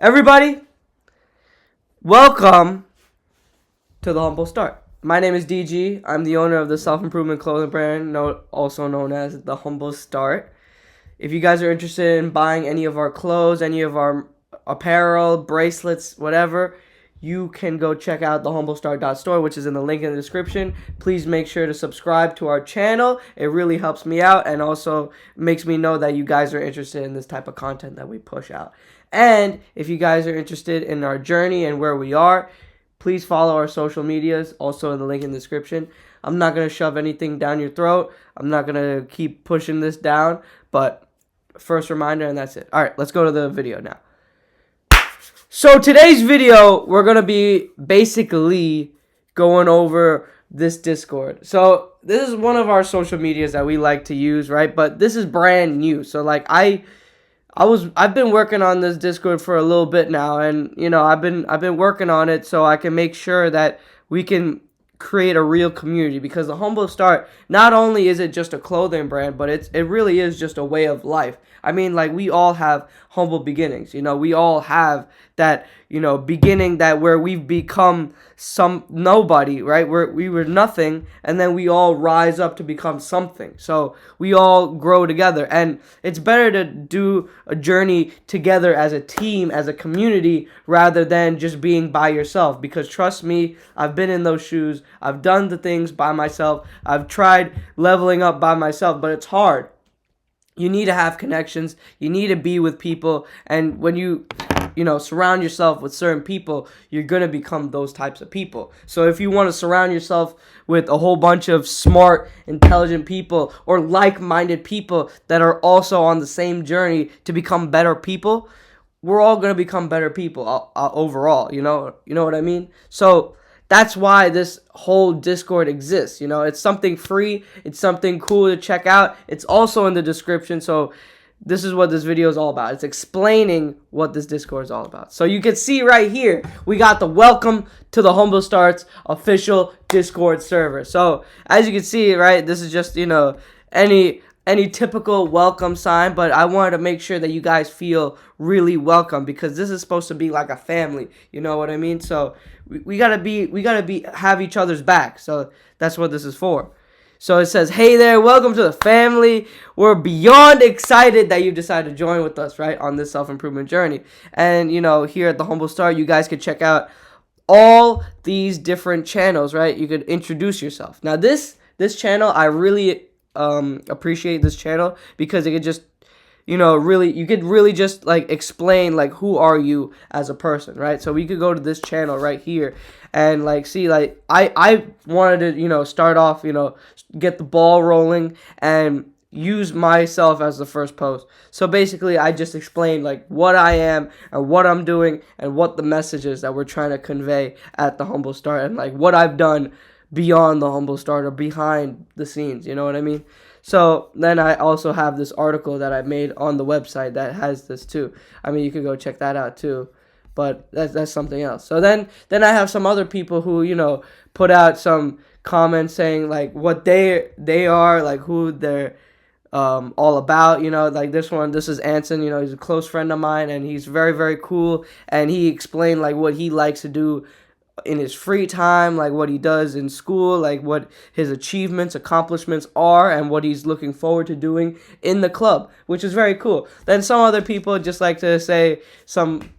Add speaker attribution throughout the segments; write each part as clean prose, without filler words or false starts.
Speaker 1: Everybody, welcome to the Humble Start. My name is DG. I'm the owner of the self-improvement clothing brand, also known as the Thehumblstart. If you guys are interested in buying any of our clothes, any of our apparel, bracelets, whatever, you can go check out the humbl.store, which is in the link in the description. Please make sure to subscribe to our channel. It really helps me out and also makes me know that you guys are interested in this type of content that we push out. And if you guys are interested in our journey and where we are, please follow our social medias, also in the link in the description. I'm not going to shove anything down your throat. I'm not going to keep pushing this down, but first reminder, and that's it. All right, let's go to the video now. So today's video, we're going to be basically going over this Discord. So this is one of our social medias that we like to use, right? But this is brand new. So like I've been working on this Discord for a little bit now, and you know, I've been working on it so I can make sure that we can create a real community, because the Thehumblstart, not only is it just a clothing brand, but it really is just a way of life. I mean, like, we all have humble beginnings, you know, we all have that, you know, beginning that where we've become some nobody, right? We were nothing, and then we all rise up to become something. So we all grow together, and it's better to do a journey together as a team, as a community, rather than just being by yourself. Because trust me, I've been in those shoes. I've done the things by myself. I've tried leveling up by myself, but it's hard. You need to have connections. You need to be with people. And when you surround yourself with certain people, you're going to become those types of people. So if you want to surround yourself with a whole bunch of smart, intelligent people or like-minded people that are also on the same journey to become better people, we're all going to become better people overall, you know what I mean? So that's why this whole Discord exists. You know, it's something free. It's something cool to check out. It's also in the description. So this is what this video is all about. It's explaining what this Discord is all about. So you can see right here, we got the welcome to the Thehumblstart's official Discord server. So as you can see, right, this is just, you know, any typical welcome sign, but I wanted to make sure that you guys feel really welcome, because this is supposed to be like a family, you know what I mean? So we gotta have each other's back. So that's what this is for. So it says, hey there, welcome to the family. We're beyond excited that you decided to join with us, right, on this self-improvement journey. And, you know, here at the Thehumblstart, you guys can check out all these different channels, right? You could introduce yourself. Now, this channel, I really appreciate this channel, because it could just, you know, you could really just like explain like who are you as a person, right? So we could go to this channel right here and like see, like I wanted to, you know, start off, you know, get the ball rolling and use myself as the first post. So basically I just explained like what I am and what I'm doing and what the message is that we're trying to convey at the Thehumblstart, and like what I've done beyond the Thehumblstart or behind the scenes, you know what I mean? So then I also have this article that I made on the website that has this too. I mean, you could go check that out too, but that's something else. So then I have some other people who, you know, put out some comments saying like what they are, like who they're all about, you know. Like this is Anson, you know, he's a close friend of mine, and he's very, very cool, and he explained like what he likes to do in his free time, like what he does in school, like what his accomplishments are, and what he's looking forward to doing in the club, which is very cool. Then some other people just like to say some,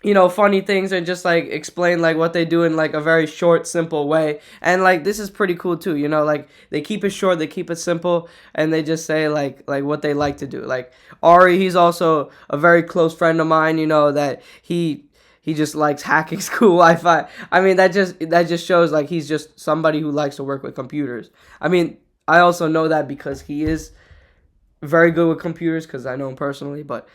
Speaker 1: you know, funny things and just like explain like what they do in like a very short, simple way. And like this is pretty cool too, you know, like they keep it short, they keep it simple, and they just say like what they like to do. Like Ari, he's also a very close friend of mine, you know, that he just likes hacking school Wi-Fi. I mean, that just shows like he's just somebody who likes to work with computers. I mean, I also know that because he is very good with computers, because I know him personally. But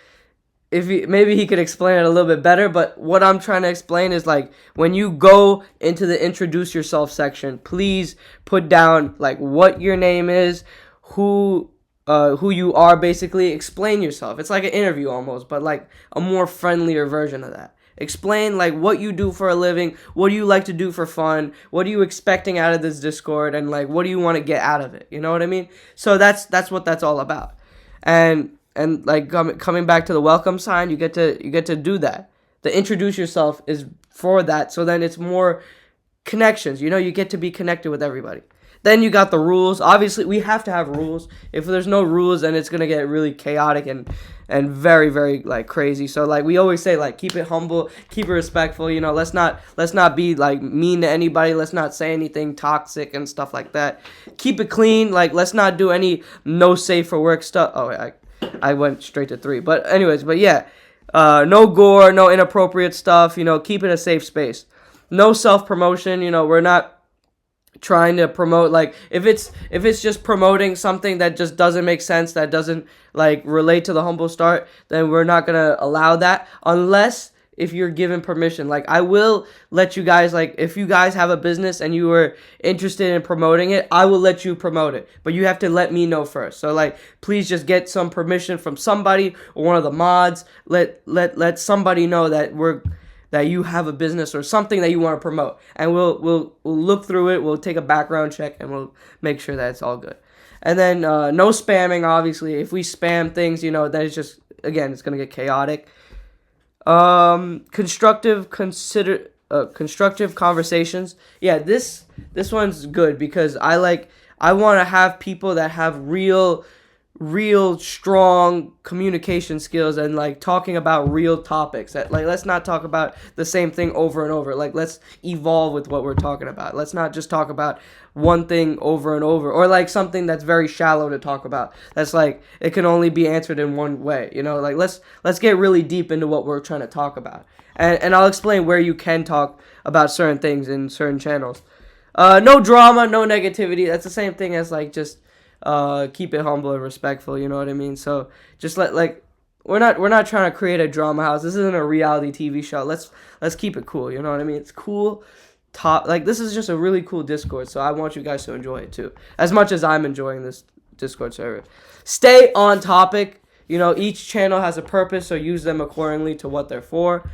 Speaker 1: maybe he could explain it a little bit better. But what I'm trying to explain is like when you go into the introduce yourself section, please put down like what your name is, who you are, basically. Explain yourself. It's like an interview almost, but like a more friendlier version of that. Explain like what you do for a living, what do you like to do for fun, what are you expecting out of this Discord, and like what do you want to get out of it, you know what I mean? So that's what that's all about. And like coming back to the welcome sign, you get to do that. the introduce yourself is for that. So then it's more connections. You get to be connected with everybody. Then you got the rules. Obviously, we have to have rules. If there's no rules, then it's gonna get really chaotic and very, very like crazy. So like we always say, like, keep it humble, keep it respectful. Let's not be like mean to anybody. Let's not say anything toxic and stuff like that. Keep it clean. Like, let's not do any no safe for work stuff. Oh, I went straight to 3. But anyways, yeah, no gore, no inappropriate stuff. Keep it a safe space. No self promotion. We're not trying to promote, like, if it's just promoting something that just doesn't make sense, that doesn't like relate to the Humble Start, then we're not gonna allow that, unless if you're given permission. Like, I will let you guys, like, if you guys have a business and you were interested in promoting it, I will let you promote it, but you have to let me know first. So like, please just get some permission from somebody or one of the mods. Let somebody know that you have a business or something that you want to promote, and we'll look through it. We'll take a background check and we'll make sure that it's all good. And then no spamming. Obviously, if we spam things, then it's just, again, it's gonna get chaotic. Constructive conversations. Yeah, this one's good because I want to have people that have real strong communication skills and like talking about real topics. That, like, let's not talk about the same thing over and over. Like, let's evolve with what we're talking about. Let's not just talk about one thing over and over, or like something that's very shallow to talk about. That's like, it can only be answered in one way. Like, let's get really deep into what we're trying to talk about. And I'll explain where you can talk about certain things in certain channels. No drama, no negativity. That's the same thing as like just keep it humble and respectful, you know what I mean? So just we're not trying to create a drama house. This isn't a reality TV show. Let's keep it cool, you know what I mean? It's cool. This is just a really cool Discord, so I want you guys to enjoy it too, as much as I'm enjoying this Discord server. Stay on topic. Each channel has a purpose, so use them accordingly to what they're for.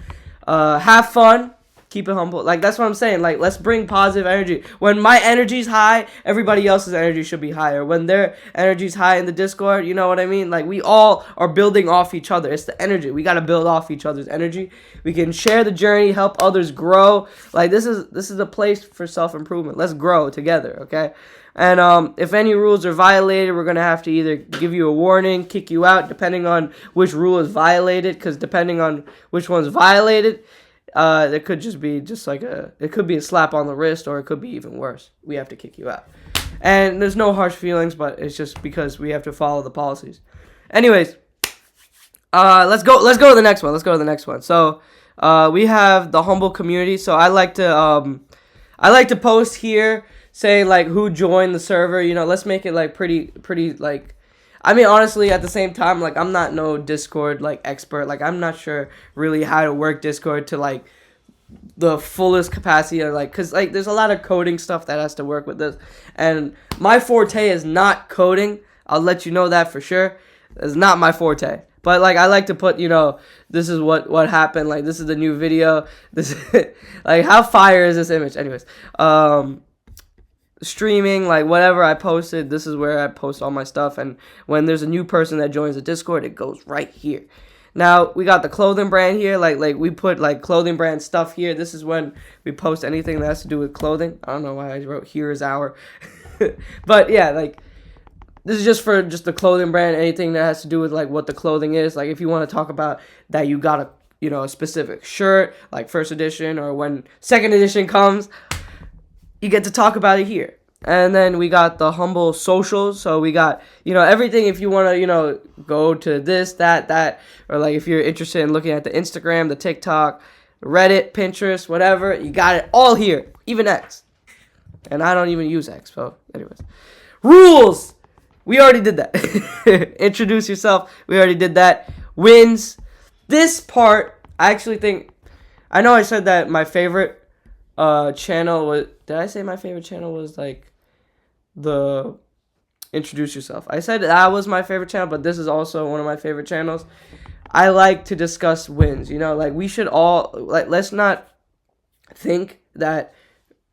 Speaker 1: Have fun. Keep it humble. Like, that's what I'm saying. Like, let's bring positive energy. When my energy's high, everybody else's energy should be higher. When their energy's high in the Discord, you know what I mean? Like, we all are building off each other. It's the energy. We got to build off each other's energy. We can share the journey, help others grow. Like, this is a place for self-improvement. Let's grow together, okay? And if any rules are violated, we're going to have to either give you a warning, kick you out, depending on which rule is violated, because depending on which one's violated, it could just be it could be a slap on the wrist, or it could be even worse. We have to kick you out. And there's no harsh feelings, but it's just because we have to follow the policies. Anyways, let's go to the next one. So, we have the Humble community. So I like to post here saying like who joined the server. Let's make it like pretty like, I mean, honestly, at the same time, like, I'm not no Discord, like, expert. Like, I'm not sure really how to work Discord to, like, the fullest capacity. Or, like, because, like, there's a lot of coding stuff that has to work with this. And my forte is not coding. I'll let you know that for sure. It's not my forte. But, like, I like to put, this is what happened. Like, this is the new video. This like, how fire is this image? Anyways, streaming, like, whatever I posted, this is where I post all my stuff. And when there's a new person that joins the Discord, it goes right here. Now we got the clothing brand here, like we put like clothing brand stuff here. This is when we post anything that has to do with clothing. I don't know why I wrote here is our but yeah, like, this is just for the clothing brand. Anything that has to do with like what the clothing is, like if you want to talk about that, you got a specific shirt, like first edition, or when second edition comes, you get to talk about it here. And then we got the Humble socials. So we got, everything. If you want to, go to this, that, or like if you're interested in looking at the Instagram, the TikTok, Reddit, Pinterest, whatever, you got it all here, even X. And I don't even use X. So anyways, rules. We already did that. Introduce yourself. We already did that. Wins. This part, I actually think, I know I said that my favorite channel was, did I say my favorite channel was like the introduce yourself? I said that was my favorite channel, but this is also one of my favorite channels. I like to discuss wins, like we should all, like, let's not think that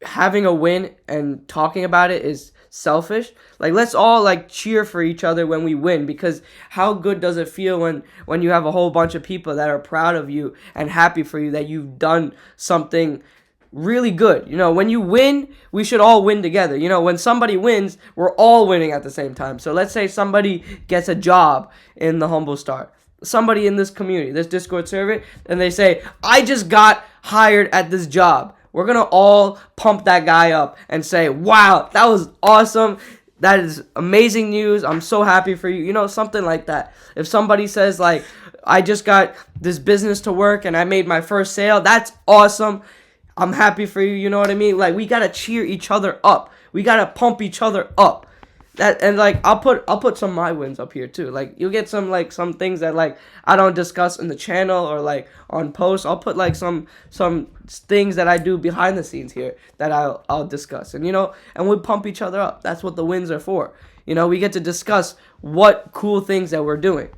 Speaker 1: having a win and talking about it is selfish. Like, let's all like cheer for each other when we win, because how good does it feel when you have a whole bunch of people that are proud of you and happy for you that you've done something really good. When you win, we should all win together. When somebody wins, we're all winning at the same time. So let's say somebody gets a job in the Humbl somebody in this community, this Discord server, and they say, I just got hired at this job. We're going to all pump that guy up and say, wow, that was awesome. That is amazing news. I'm so happy for you. Something like that. If somebody says, like, I just got this business to work and I made my first sale, that's awesome. I'm happy for you. You know what I mean? Like, we got to cheer each other up. We got to pump each other up. I'll put some of my wins up here too. Like, you'll get some things that like I don't discuss in the channel or like on posts. I'll put like some things that I do behind the scenes here that I'll discuss. And and we pump each other up. That's what the wins are for. We get to discuss what cool things that we're doing.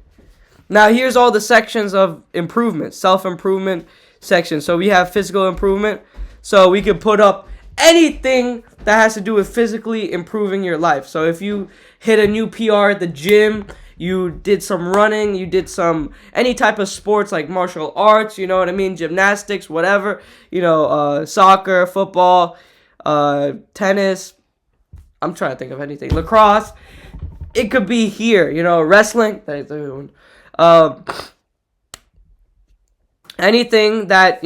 Speaker 1: Now here's all the sections of improvement, self-improvement section. So we have physical improvement. So we could put up anything that has to do with physically improving your life. So if you hit a new PR at the gym, you did some running, you did any type of sports like martial arts, you know what I mean, gymnastics, whatever, soccer, football, tennis, I'm trying to think of anything, lacrosse, it could be here, wrestling, anything that,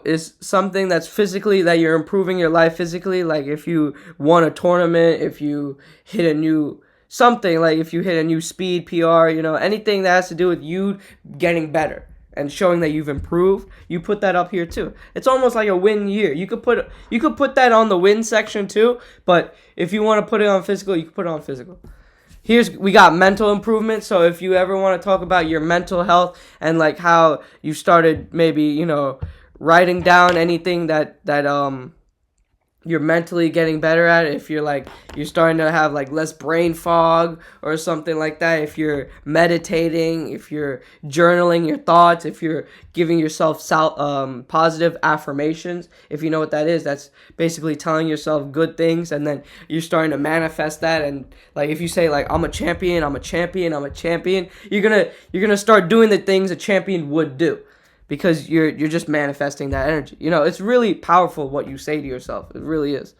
Speaker 1: is something that's physically, that you're improving your life physically, like if you won a tournament, if you hit a new something, like if you hit a new speed PR, anything that has to do with you getting better and showing that you've improved, you put that up here too. It's almost like a win year. You could put that on the win section too, but if you want to put it on physical, you can put it on physical. We got mental improvement. So if you ever want to talk about your mental health and like how you started maybe, writing down anything that you're mentally getting better at, if you're starting to have like less brain fog or something like that, if you're meditating, if you're journaling your thoughts, if you're giving yourself positive affirmations, if you know what that is, that's basically telling yourself good things and then you're starting to manifest that. And like if you say like I'm a champion, you're gonna start doing the things a champion would do, because you're just manifesting that energy. It's really powerful what you say to yourself. It really is.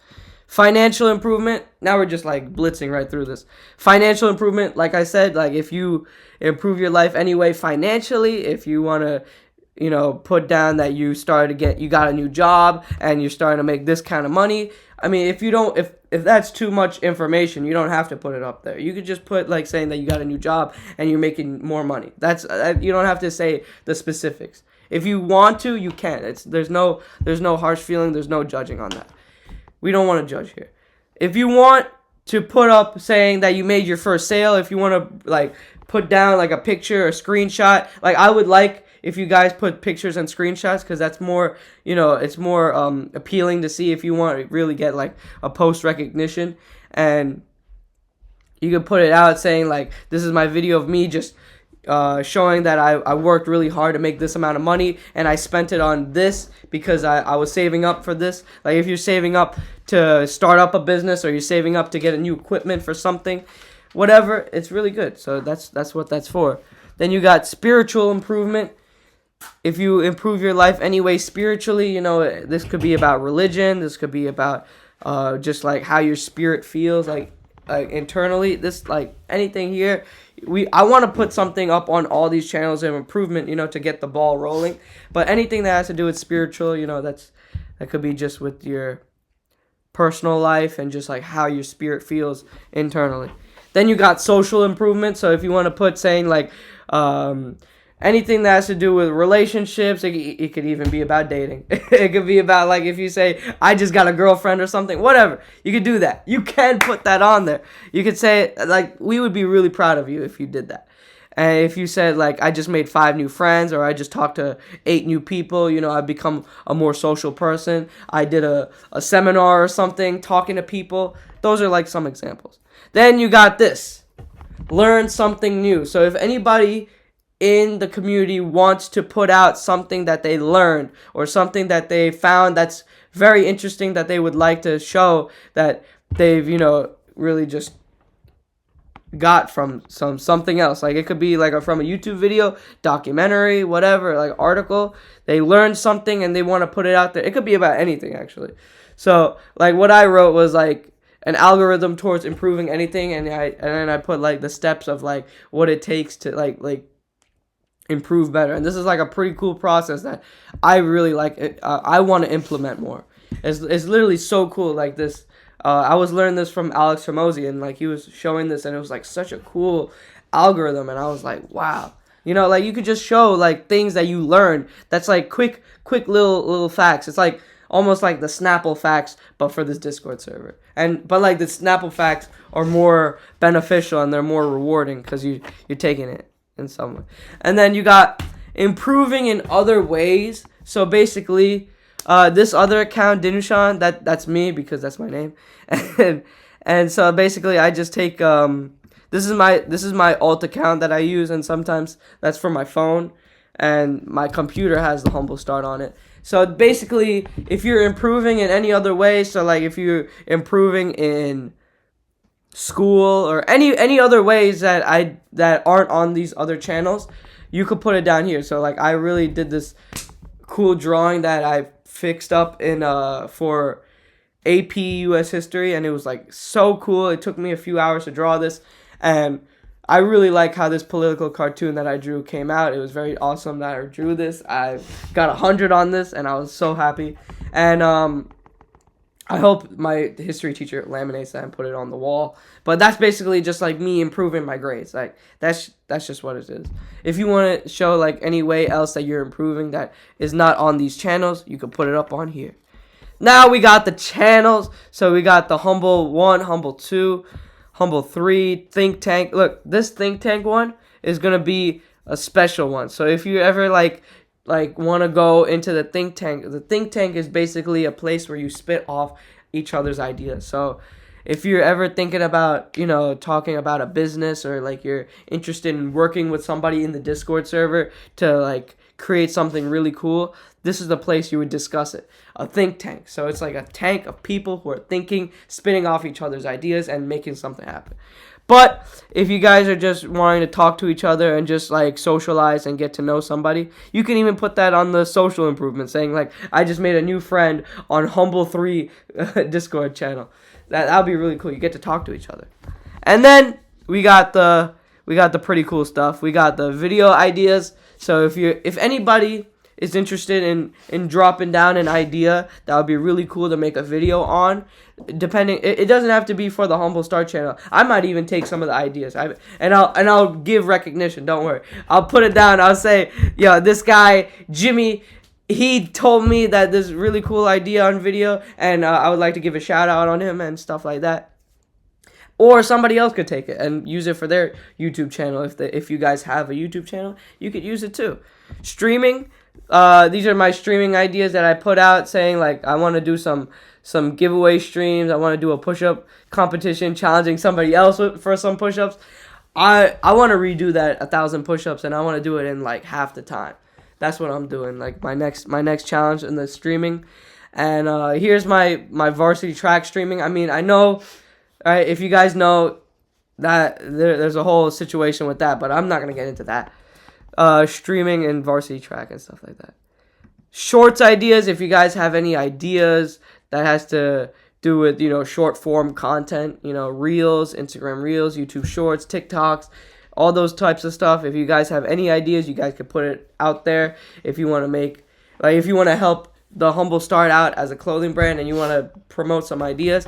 Speaker 1: Financial improvement. Now we're just like blitzing right through this. Financial improvement, like I said, like if you improve your life anyway financially, if you want to, put down that you got a new job and you're starting to make this kind of money. I mean, if that's too much information, you don't have to put it up there. You could just put like saying that you got a new job and you're making more money. You don't have to say the specifics. If you want to, you can. There's no harsh feeling. There's no judging on that. We don't want to judge here. If you want to put up saying that you made your first sale, if you want to like put down like a picture or screenshot, like I would like if you guys put pictures and screenshots, because that's more, it's more appealing to see if you want to really get like a post recognition. And you can put it out saying like, this is my video of me just showing that I worked really hard to make this amount of money and I spent it on this because I was saving up for this. Like if you're saving up to start up a business or you're saving up to get a new equipment for something, whatever, it's really good. So that's what that's for. Then you got spiritual improvement. If you improve your life anyway spiritually, this could be about religion, this could be about just like how your spirit feels like internally, this like anything here. I want to put something up on all these channels of improvement, to get the ball rolling. But anything that has to do with spiritual, that could be just with your personal life and just like how your spirit feels internally. Then you got social improvement. So if you want to put saying like anything that has to do with relationships, it could even be about dating. It could be about like if you say, I just got a girlfriend or something, whatever. You could do that. You can put that on there. You could say, like, we would be really proud of you if you did that. And if you said, like, I just made 5 new friends, or I just talked to 8 new people, I've become a more social person. I did a seminar or something, talking to people. Those are like some examples. Then you got this. Learn something new. So if anybody in the community wants to put out something that they learned or something that they found that's very interesting that they would like to show that they've, really just got from something else. Like it could be like from a YouTube video, documentary, whatever, like article. They learned something and they want to put it out there. It could be about anything actually. So like what I wrote was like an algorithm towards improving anything, and then I put like the steps of like what it takes to like improve better. And this is like a pretty cool process that I really like. I want to implement more. It's literally so cool. Like this. I was learning this from Alex Hormozy, and like he was showing this, and it was like such a cool algorithm, and I was like, wow, you know, like you could just show like things that you learned. That's like quick little facts. It's like almost like the Snapple facts, but for this Discord server. But like the Snapple facts are more beneficial and they're more rewarding because you're taking it in some way. And then you got improving in other ways. So basically, this other account, Dinushan, that's me because that's my name, and so basically I just take this is my alt account that I use, and sometimes that's for my phone, and my computer has the Humbl on it. So basically, if you're improving in any other way, so like if you're improving in school or any other ways that aren't on these other channels, you could put it down here. So like I really did this cool drawing that I fixed up in for AP US history, and it was like so cool. It took me a few hours to draw this, and I really like how this political cartoon that I drew came out. It was very awesome that I drew this. I got 100 on this, and I was so happy. And I hope my history teacher laminates that and put it on the wall. But that's basically just like me improving my grades. Like that's just what it is. If you want to show like any way else that you're improving that is not on these channels, you can put it up on here. Now we got the channels. So we got the Humbl 1, Humbl 2, Humbl 3, Think Tank. Look, this Think Tank one is going to be a special one. So if you ever like want to go into the Think Tank is basically a place where you spit off each other's ideas. So if you're ever thinking about, you know, talking about a business, or like you're interested in working with somebody in the Discord server to like create something really cool, this is the place you would discuss it. A think tank. So it's like a tank of people who are thinking, spitting off each other's ideas and making something happen. But if you guys are just wanting to talk to each other and just like socialize and get to know somebody, you can even put that on the social improvement, saying like, I just made a new friend on Humbl 3 Discord channel. That'll be really cool. You get to talk to each other. And then we got the pretty cool stuff. We got the video ideas. So if anybody is interested in dropping down an idea that would be really cool to make a video on, depending, it doesn't have to be for the Humbl channel. I might even take some of the ideas, and I'll give recognition. Don't worry, I'll put it down. I'll say, yo, this guy Jimmy, he told me that this really cool idea on video, and I would like to give a shout out on him and stuff like that. Or somebody else could take it and use it for their YouTube channel. If you guys have a YouTube channel, you could use it too. Streaming. These are my streaming ideas that I put out, saying like I want to do some giveaway streams. I want to do a push-up competition, challenging somebody else for some push-ups. I want to redo that 1,000 push-ups, and I want to do it in like half the time. That's what I'm doing. Like my next challenge in the streaming. And here's my varsity track streaming. I mean, I know, right? If you guys know that there's a whole situation with that, but I'm not gonna get into that. Streaming and varsity track and stuff like that. Shorts ideas. If you guys have any ideas that has to do with, you know, short form content, you know, reels, Instagram reels, YouTube shorts, TikToks, all those types of stuff. If you guys have any ideas, you guys can put it out there. If you want to make, like, if you want to help the Thehumblstart out as a clothing brand and you want to promote some ideas,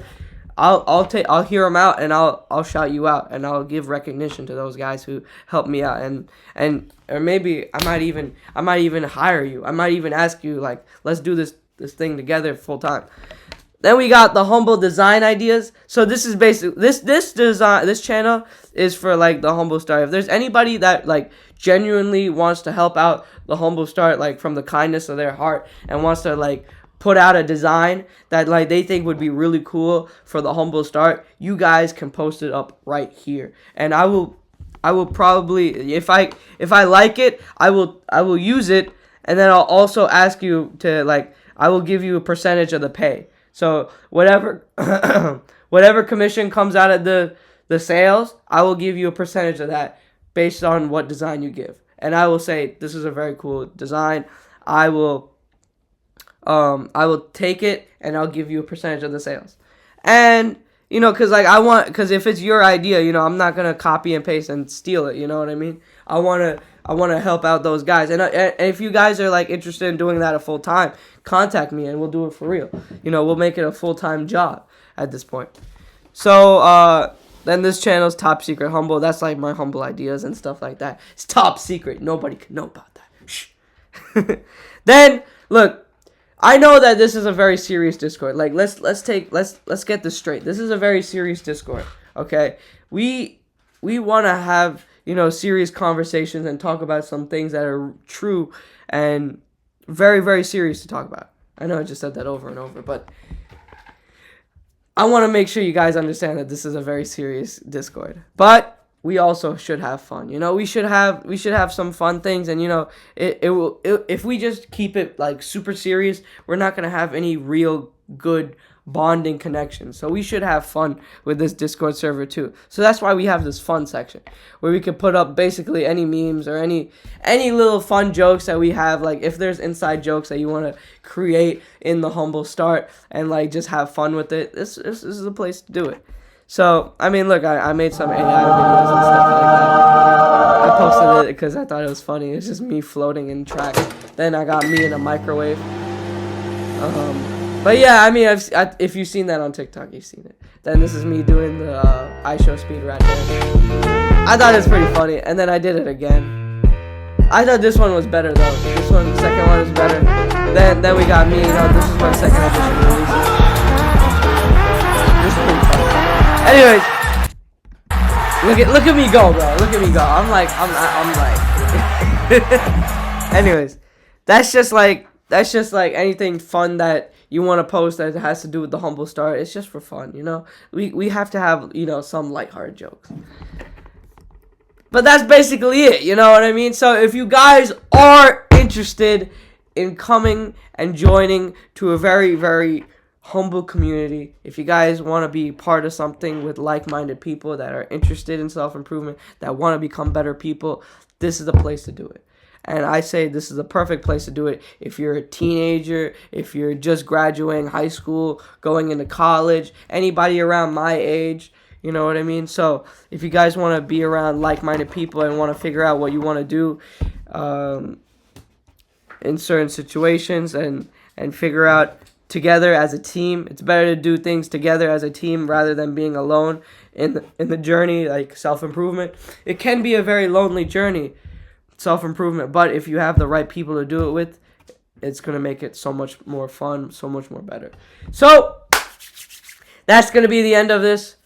Speaker 1: I'll hear them out, and I'll shout you out, and I'll give recognition to those guys who helped me out, and or maybe I might even hire you. I might even ask you, like, let's do this thing together full time. Then we got the Humbl design ideas. So this is basically this channel is for like the Thehumblstart. If there's anybody that like genuinely wants to help out the Thehumblstart, like from the kindness of their heart, and wants to like put out a design that like they think would be really cool for the Thehumblstart, you guys can post it up right here, and I will probably, if I like it, I will use it, and then I'll also ask you to, like, I will give you a percentage of the pay. So whatever whatever commission comes out of the sales, I will give you a percentage of that based on what design you give. And I will say, this is a very cool design. I will take it and I'll give you a percentage of the sales. And because if it's your idea, I'm not gonna copy and paste and steal it. You know what I mean? I wanna help out those guys. And if you guys are like interested in doing that a full time, contact me and we'll do it for real. We'll make it a full-time job at this point. So then this channel's top secret humble. That's like my humble ideas and stuff like that. It's top secret. Nobody can know about that. Shh. Then look, I know that this is a very serious Discord. Like let's get this straight. This is a very serious Discord. Okay, we want to have serious conversations and talk about some things that are true and very, very serious to talk about. I know I just said that over and over, but I want to make sure you guys understand that this is a very serious Discord. But we also should have fun. We should have some fun things, and if we just keep it like super serious, we're not gonna have any real good bonding connections. So we should have fun with this Discord server too. So that's why we have this fun section where we can put up basically any memes or any little fun jokes that we have. Like if there's inside jokes that you want to create in the Humble Start and like just have fun with it, this is the place to do it. So I mean, look, I made some AI videos and stuff like that. I posted it because I thought it was funny. It's just me floating in track. Then I got me in a microwave. But yeah, I mean, if you've seen that on TikTok, you've seen it. Then this is me doing the I Show Speed rat dance. I thought it was pretty funny, and then I did it again. I thought this one was better though. The second one was better. Then we got me. This is my second edition release. This is pretty fun. Anyways, look at me go, bro. Look at me go. I'm like. Anyways, that's just like anything fun that you want to post that has to do with the Humble Start. It's just for fun, We have to have, some lighthearted jokes. But that's basically it, you know what I mean? So if you guys are interested in coming and joining to a very, very humble community, if you guys want to be part of something with like-minded people that are interested in self-improvement, that want to become better people, this is the place to do it. And I say this is the perfect place to do it if you're a teenager, if you're just graduating high school, going into college, anybody around my age, you know what I mean? So if you guys want to be around like-minded people and want to figure out what you want to do in certain situations and figure out together as a team, it's better to do things together as a team rather than being alone in the journey, like self-improvement. It can be a very lonely journey, self-improvement, but if you have the right people to do it with, it's going to make it so much more fun, so much more better. So that's going to be the end of this.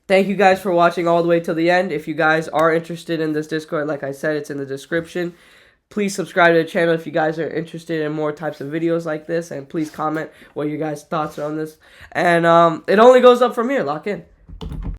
Speaker 1: Thank you guys for watching all the way till the end. If you guys are interested in this Discord, like I said, it's in the description. Please subscribe to the channel if you guys are interested in more types of videos like this, and please comment what your guys' thoughts are on this. And it only goes up from here. Lock in.